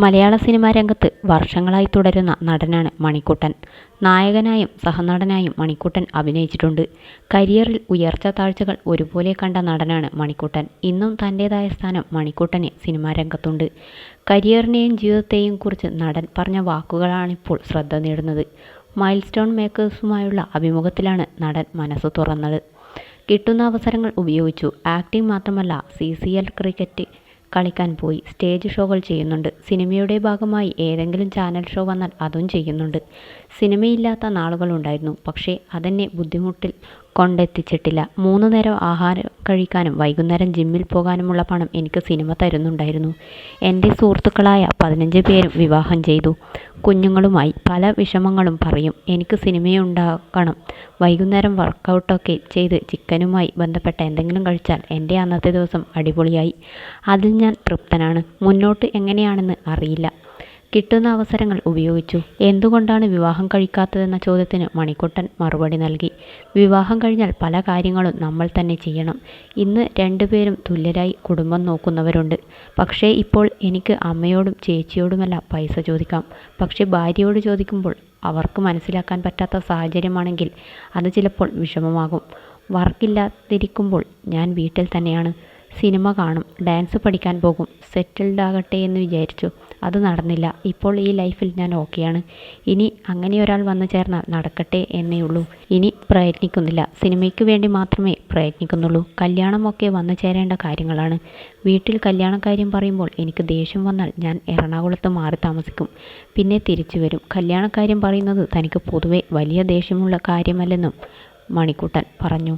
മലയാള cinema രംഗത്ത് വർഷങ്ങളായി തുടരുന്ന നടനാണ് മണിക്കുട്ടൻ. നായകനായും സഹനടനായും മണിക്കുട്ടൻ അഭിനയിച്ചിട്ടുണ്ട്. കരിയറിൽ ഉയർച്ച താഴ്ചകൾ ഒരുപോലെ കണ്ട നടനാണ് മണിക്കുട്ടൻ. ഇന്നും തൻ്റേതായ സ്ഥാനം മണിക്കുട്ടന് സിനിമാ രംഗത്തുണ്ട്. കരിയറിനെയും ജീവിതത്തെയും കുറിച്ച് നടൻ പറഞ്ഞ വാക്കുകളാണിപ്പോൾ ശ്രദ്ധ നേടുന്നത്. മൈൽ സ്റ്റോൺ മേക്കേഴ്സുമായുള്ള അഭിമുഖത്തിലാണ് നടൻ മനസ്സ് തുറന്നത്. കിട്ടുന്ന അവസരങ്ങൾ ഉപയോഗിച്ചു. ആക്ടിംഗ് മാത്രമല്ല, CCL ക്രിക്കറ്റ് കളിക്കാൻ പോയി. സ്റ്റേജ് ഷോകൾ ചെയ്യുന്നുണ്ട്. സിനിമയുടെ ഭാഗമായി ഏതെങ്കിലും ചാനൽ ഷോ വന്നാൽ അതും ചെയ്യുന്നുണ്ട്. സിനിമയില്ലാത്ത നാളുകളുണ്ടായിരുന്നു. പക്ഷേ അതെന്നെ ബുദ്ധിമുട്ടിൽ കൊണ്ടെത്തിച്ചിട്ടില്ല. 3 നേരം ആഹാരം കഴിക്കാനും വൈകുന്നേരം ജിമ്മിൽ പോകാനുമുള്ള പണം എനിക്ക് സിനിമ തരുന്നുണ്ടായിരുന്നു. എൻ്റെ സുഹൃത്തുക്കളായ 15 പേരും വിവാഹം ചെയ്തു. കുഞ്ഞുങ്ങളുമായി. പല വിഷമങ്ങളും പറയും. എനിക്ക് സിനിമയുണ്ടാകണം. വൈകുന്നേരം വർക്കൗട്ടൊക്കെ ചെയ്ത് ചിക്കനുമായി ബന്ധപ്പെട്ട എന്തെങ്കിലും കഴിച്ചാൽ എൻ്റെ അന്നത്തെ ദിവസം അടിപൊളിയായി. അതിൽ ഞാൻ തൃപ്തനാണ്. മുന്നോട്ട് എങ്ങനെയാണെന്ന് അറിയില്ല. കിട്ടുന്ന അവസരങ്ങൾ ഉപയോഗിച്ചു. എന്തുകൊണ്ടാണ് വിവാഹം കഴിക്കാത്തതെന്ന ചോദ്യത്തിന് മണിക്കുട്ടൻ മറുപടി നൽകി. വിവാഹം കഴിഞ്ഞാൽ പല കാര്യങ്ങളും നമ്മൾ തന്നെ ചെയ്യണം. ഇന്ന് 2 പേരും തുല്യരായി കുടുംബം നോക്കുന്നവരുണ്ട്. പക്ഷേ ഇപ്പോൾ എനിക്ക് അമ്മയോടും ചേച്ചിയോടുമെല്ലാം പൈസ ചോദിക്കാം. പക്ഷേ ഭാര്യയോട് ചോദിക്കുമ്പോൾ അവർക്ക് മനസ്സിലാക്കാൻ പറ്റാത്ത സാഹചര്യമാണെങ്കിൽ അത് ചിലപ്പോൾ വിഷമമാകും. വർക്കില്ലാതിരിക്കുമ്പോൾ ഞാൻ വീട്ടിൽ തന്നെയാണ്. സിനിമ കാണും. ഡാൻസ് പഠിക്കാൻ പോകും. സെറ്റിൽഡ് ആകട്ടെ എന്ന് വിചാരിച്ചു. അത് നടന്നില്ല. ഇപ്പോൾ ഈ ലൈഫിൽ ഞാൻ ഓക്കെയാണ്. ഇനി അങ്ങനെയൊരാൾ വന്നു ചേർന്നാൽ നടക്കട്ടെ എന്നേയുള്ളൂ. ഇനി പ്രയത്നിക്കുന്നില്ല. സിനിമയ്ക്ക് വേണ്ടി മാത്രമേ പ്രയത്നിക്കുന്നുള്ളൂ. കല്യാണമൊക്കെ വന്നു ചേരേണ്ട കാര്യങ്ങളാണ്. വീട്ടിൽ കല്യാണക്കാര്യം പറയുമ്പോൾ എനിക്ക് ദേഷ്യം വന്നാൽ ഞാൻ എറണാകുളത്ത് മാറി താമസിക്കും. പിന്നെ തിരിച്ചു വരും. കല്യാണക്കാര്യം പറയുന്നത് തനിക്ക് പൊതുവെ വലിയ ദേഷ്യമുള്ള കാര്യമല്ലെന്നും മണിക്കുട്ടൻ പറഞ്ഞു.